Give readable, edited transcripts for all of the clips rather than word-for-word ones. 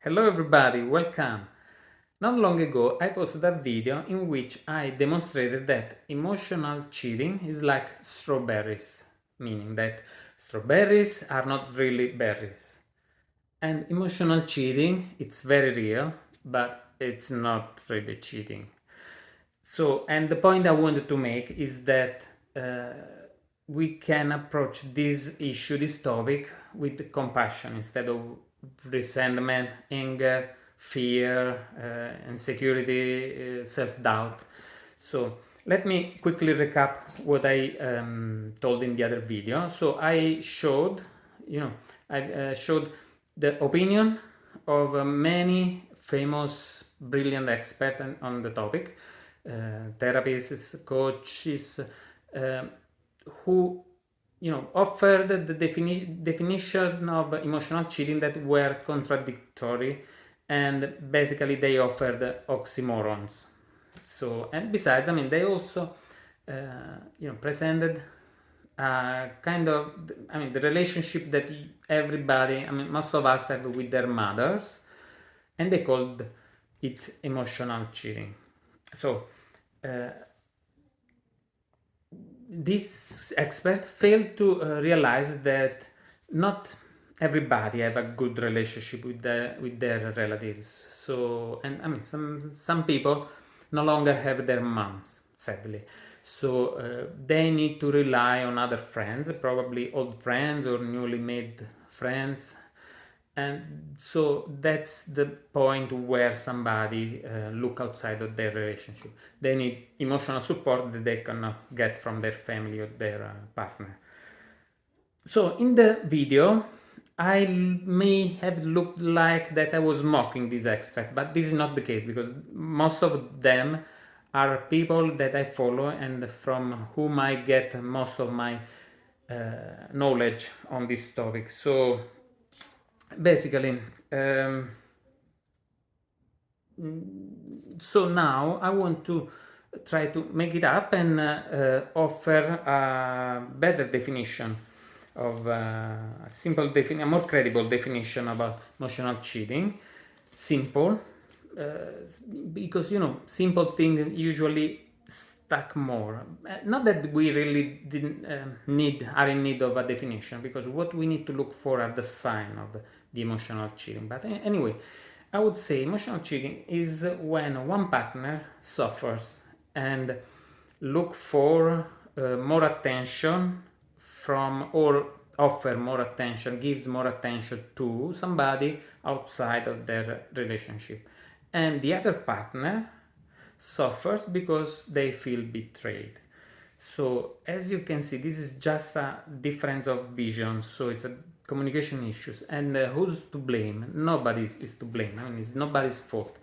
Hello everybody, welcome. Not long ago I posted a video in which I demonstrated that emotional cheating is like strawberries, meaning that strawberries are not really berries. And emotional cheating, it's very real, but it's not really cheating. And the point I wanted to make is that we can approach this issue, this topic, with compassion instead of resentment, anger, fear, insecurity, self-doubt. So let me quickly recap what I told in the other video. So I showed, I showed the opinion of many famous, brilliant experts on the topic, therapists, coaches, uh, who offered the definition of emotional cheating that were contradictory, and basically they offered oxymorons. So, and besides, I mean, they also presented kind of, I mean, the relationship that everybody, I mean, most of us have with their mothers, and they called it emotional cheating. So this expert failed to realize that not everybody have a good relationship with their relatives. So, and I mean, some people no longer have their moms, sadly. So they need to rely on other friends, probably old friends or newly made friends, and so that's the point where somebody look outside of their relationship. They need emotional support that they cannot get from their family or their partner. So in the video, I may have looked like that I was mocking this expert, but this is not the case, because most of them are people that I follow and from whom I get most of my knowledge on this topic. So basically, so now I want to try to make it up and offer a better definition of a simple definition, a more credible definition about emotional cheating. Simple, uh, because simple things usually stuck more. Not that we really didn't are in need of a definition, because what we need to look for are the sign of the emotional cheating. But anyway, I would say emotional cheating is when one partner suffers and look for more attention from, or offer more attention, gives more attention to somebody outside of their relationship, and the other partner suffers because they feel betrayed. So as you can see, this is just a difference of vision, so it's a communication issues. And who's to blame? Nobody is to blame. I mean, it's nobody's fault,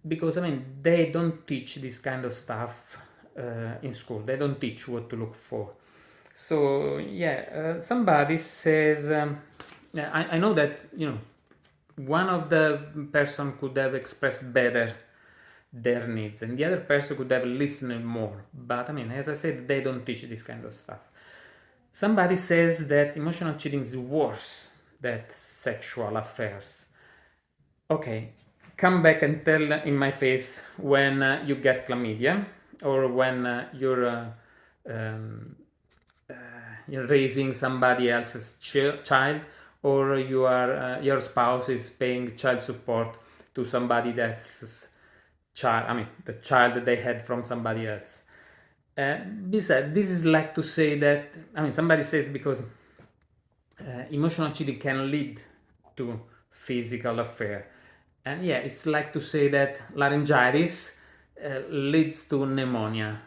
because I mean, they don't teach this kind of stuff in school. They don't teach what to look for. So yeah, somebody says, yeah, I know that one of the person could have expressed better their needs, and the other person could have listened more. But I mean, as I said, they don't teach this kind of stuff. Somebody says that emotional cheating is worse than sexual affairs. Okay, come back and tell in my face when you get chlamydia, or when um, uh, you're raising somebody else's child, or you are your spouse is paying child support to somebody else's child. I mean, the child that they had from somebody else. Besides, this is like to say that, I mean, somebody says because emotional cheating can lead to physical affair. And yeah, it's like to say that laryngitis leads to pneumonia.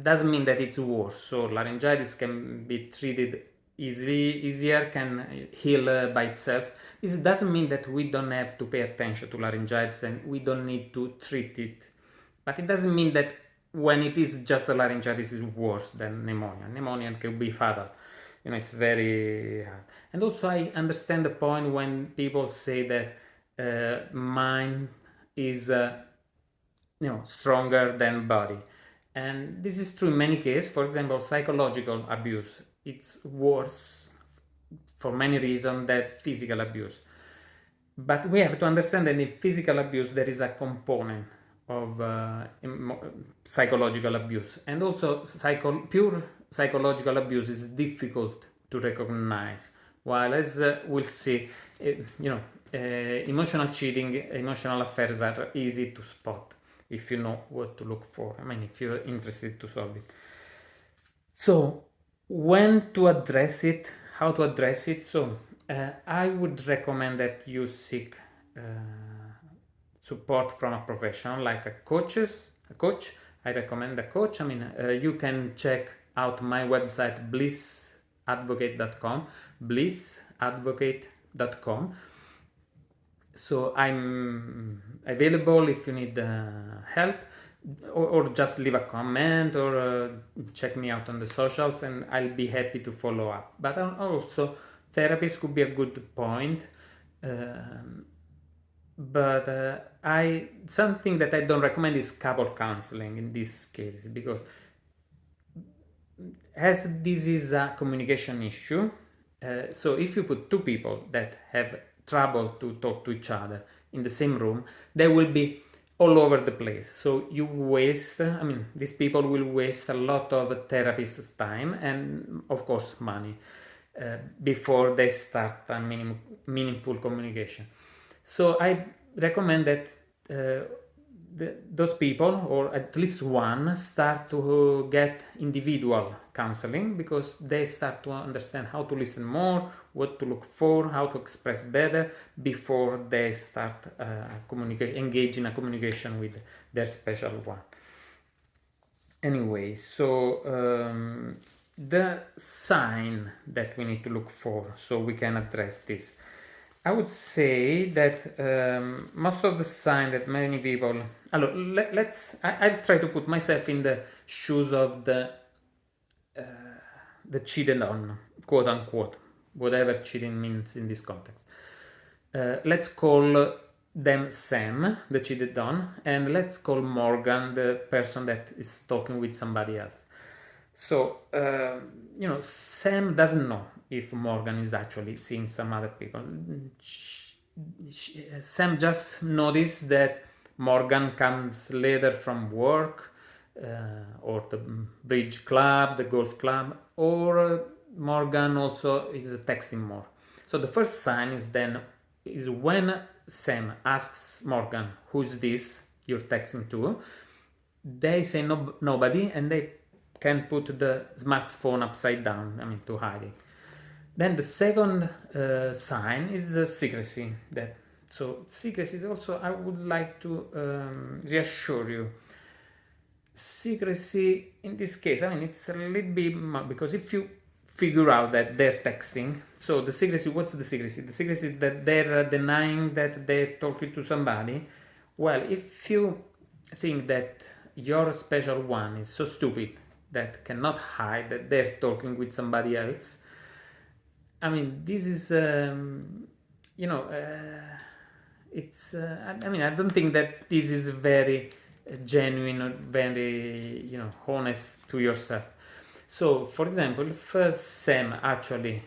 Doesn't mean that it's worse. So laryngitis can be treated easier, can heal by itself. This doesn't mean that we don't have to pay attention to laryngitis and we don't need to treat it. But it doesn't mean that when it is just a laryngitis is worse than pneumonia. Pneumonia can be fatal. It's very hard. And also I understand the point when people say that mind is stronger than body, and this is true in many cases. For example, psychological abuse, it's worse for many reasons than physical abuse. But we have to understand that in physical abuse there is a component of psychological abuse, and also pure psychological abuse is difficult to recognize. While, as we'll see, emotional cheating, emotional affairs are easy to spot if you know what to look for. I mean, if you're interested to solve it. So, when to address it, how to address it? So, I would recommend that you seek support from a professional like a coach. I recommend a coach. I mean, you can check out my website blissadvocate.com. So I'm available if you need help, or just leave a comment, or check me out on the socials, and I'll be happy to follow up. But also, therapist could be a good point. But something that I don't recommend is couple counseling in these cases, because as this is a communication issue, so if you put two people that have trouble to talk to each other in the same room, they will be all over the place. So you waste, I mean, these people will waste a lot of therapist's time and, of course, money before they start a meaningful communication. So I recommend that those people, or at least one, start to get individual counseling, because they start to understand how to listen more, what to look for, how to express better before they start engage in a communication with their special one. Anyway, so the sign that we need to look for so we can address this. I would say that most of the sign that many people. I'll try to put myself in the shoes of the cheated on, quote unquote, whatever cheating means in this context. Let's call them Sam, the cheated on, and let's call Morgan the person that is talking with somebody else. So, Sam doesn't know if Morgan is actually seeing some other people. Sam just noticed that Morgan comes later from work, or the bridge club, the golf club, or Morgan also is texting more. So the first sign is when Sam asks Morgan, "Who's this you're texting to?" They say nobody, and they can put the smartphone upside down, I mean, to hide it. Then the second sign is secrecy. So secrecy is also, I would like to reassure you. Secrecy in this case, I mean, it's a little bit because if you figure out that they're texting, so the secrecy, what's the secrecy? The secrecy is that they're denying that they're talking to somebody. Well, if you think that your special one is so stupid that cannot hide that they're talking with somebody else, I mean, this is, it's, I mean, I don't think that this is very genuine or very, honest to yourself. So, for example, if Sam actually,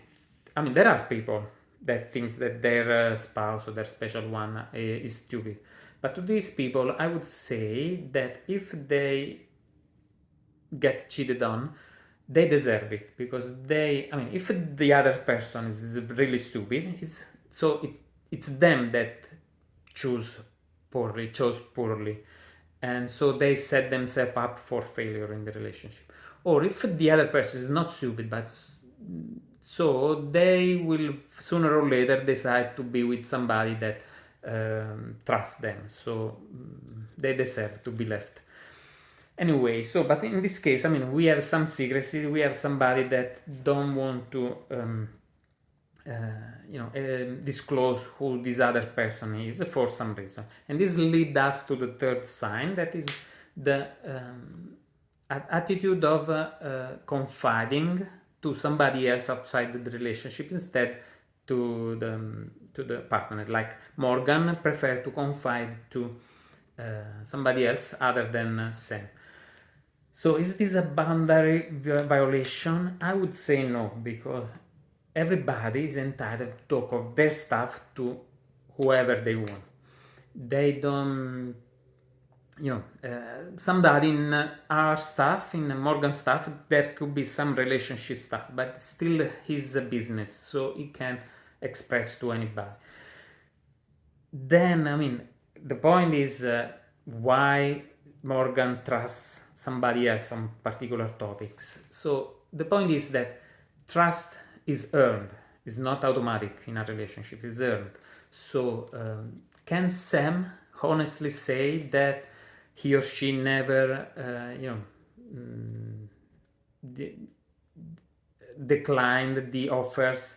I mean, there are people that thinks that their spouse or their special one is stupid. But to these people, I would say that if they get cheated on, they deserve it, because if the other person is really stupid, it's them that chose poorly, and so they set themselves up for failure in the relationship. Or if the other person is not stupid, but so they will sooner or later decide to be with somebody that trusts them, so they deserve to be left. Anyway, but in this case, I mean, we have some secrecy. We have somebody that don't want to, disclose who this other person is for some reason. And this leads us to the third sign, that is the attitude of confiding to somebody else outside the relationship instead to the partner. Like Morgan preferred to confide to somebody else other than Sam. So is this a boundary violation? I would say no, because everybody is entitled to talk of their stuff to whoever they want. They don't, somebody in our staff, in Morgan staff, there could be some relationship stuff, but still his business, so he can express to anybody. Then, the point is why Morgan trusts somebody else on particular topics. So the point is that trust is earned, is not automatic in a relationship, is earned. So can Sam honestly say that he or she never, declined the offers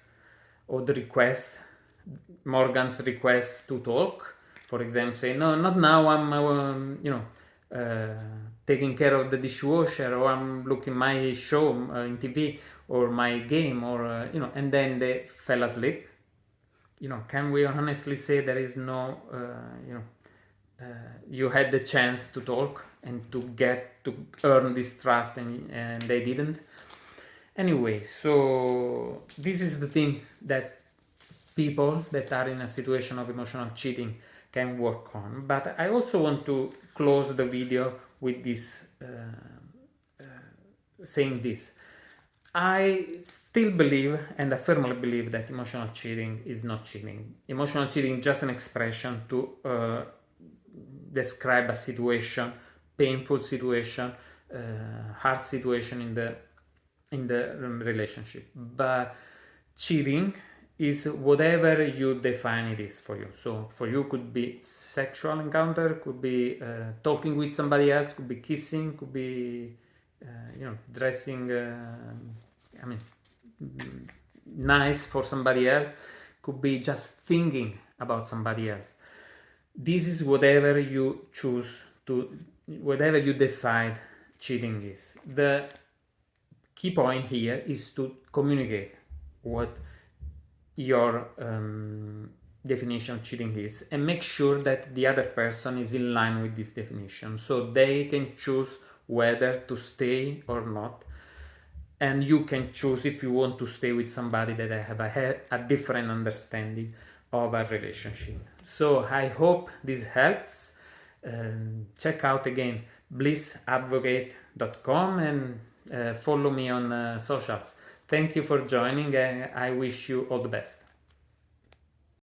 or the request, Morgan's request to talk? For example, say, no, not now, I'm, taking care of the dishwasher, or I'm looking my show in TV, or my game, or, and then they fell asleep. Can we honestly say there is no, you had the chance to talk and to earn this trust, and they didn't? Anyway, so this is the thing that people that are in a situation of emotional cheating can work on. But I also want to close the video with this, saying this. I still believe, and I firmly believe, that emotional cheating is not cheating. Emotional cheating is just an expression to describe a situation, painful situation, hard situation in the relationship. But cheating is whatever you define it is for you. So for you could be sexual encounter, could be talking with somebody else, could be kissing, could be dressing nice for somebody else, could be just thinking about somebody else. This is whatever you choose to, whatever you decide cheating is. The key point here is to communicate what your definition of cheating is, and make sure that the other person is in line with this definition, so they can choose whether to stay or not, and you can choose if you want to stay with somebody that have a different understanding of a relationship. So I hope this helps. Check out again blissadvocate.com and follow me on socials. Thank you for joining, and I wish you all the best.